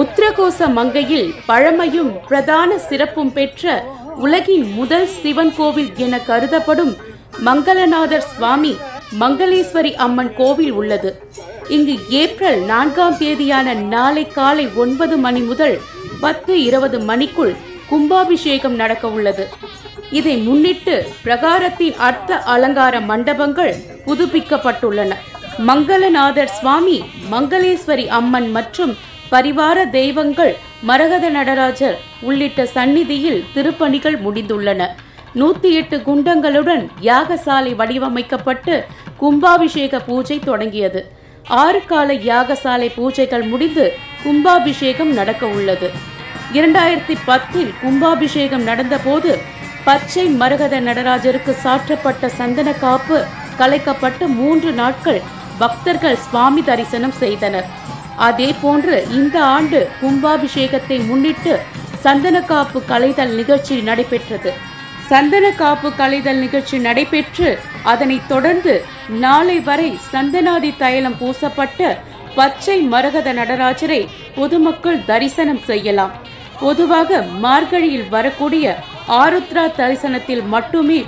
உத்திரகோச மங்கையில் பழமையும் பிரதான சிறப்பும் பெற்ற உலகின் முதல் சிவன் கோவில் என கருதப்படும் மங்களநாதர் சுவாமி மங்களேஸ்வரி அம்மன் கோவில் உள்ளது. இங்கு ஏப்ரல் 4ஆம் தேதியான நாளை காலை 9 மணி முதல் 10:20 மணிக்குள் கும்பாபிஷேகம் நடக்க உள்ளது. இதை முன்னிட்டு பிரகாரத்தின் அர்த்த அலங்கார மண்டபங்கள் புதுப்பிக்கப்பட்டுள்ளன. மங்களநாதர் சுவாமி, மங்களேஸ்வரி அம்மன் மற்றும் பரிவார தெய்வங்கள், மரகத நடராஜர் உள்ளிட்ட சந்நிதியில் திருப்பணிகள் முடிந்துள்ளன. 108 குண்டங்களுடன் யாகசாலை வடிவமைக்கப்பட்டு கும்பாபிஷேக பூஜை தொடங்கியது. 6 கால யாகசாலை பூஜைகள் முடிந்து கும்பாபிஷேகம் நடக்க உள்ளது. 2010 கும்பாபிஷேகம் நடந்தபோது பச்சை மரகத நடராஜருக்கு சாற்றப்பட்ட சந்தன காப்பு கலைக்கப்பட்டு 3 நாட்கள் பக்தர்கள் சுவாமி தரிசனம் செய்தனர். அதே போன்று இந்த ஆண்டு கும்பாபிஷேகத்தை முன்னிட்டு சந்தன காப்பு கலைதல் நிகழ்ச்சி நடைபெற்றது. சந்தன காப்பு கலைதல் நிகழ்ச்சி நடைபெற்று அதனைத் தொடர்ந்து நாளை வரை சந்தனாதி தைலம் பூசப்பட்ட பச்சை மரகத நடராஜரை பொதுமக்கள் தரிசனம் செய்யலாம். பொதுவாக மார்கழியில் வரக்கூடிய ஆருத்ரா தரிசனத்தில் மட்டுமே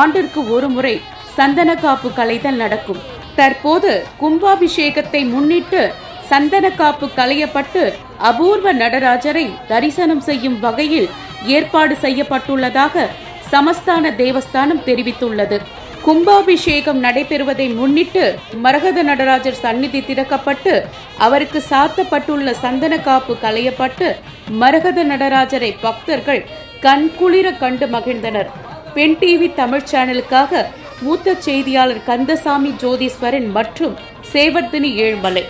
ஆண்டிற்கு ஒரு முறை சந்தன காப்பு கலைதல் நடக்கும். தற்போது கும்பாபிஷேகத்தை முன்னிட்டு சந்தன காப்பு களையப்பட்டு அபூர்வ நடராஜரை தரிசனம் செய்யும் வகையில் ஏற்பாடு செய்யப்பட்டுள்ளதாக சமஸ்தான தேவஸ்தானம் தெரிவித்துள்ளது. கும்பாபிஷேகம் நடைபெறுவதை முன்னிட்டு மரகத நடராஜர் சந்நிதி திறக்கப்பட்டு அவருக்கு சாத்தப்பட்டுள்ள சந்தன காப்பு களையப்பட்டு மரகத நடராஜரை பக்தர்கள் கண்குளிர கண்டு மகிழ்ந்தனர். பெண் டிவி தமிழ் சேனலுக்காக மூத்த செய்தியாளர் கந்தசாமி ஜோதீஸ்வரன் மற்றும் சேவர்தினி ஏழுமலை.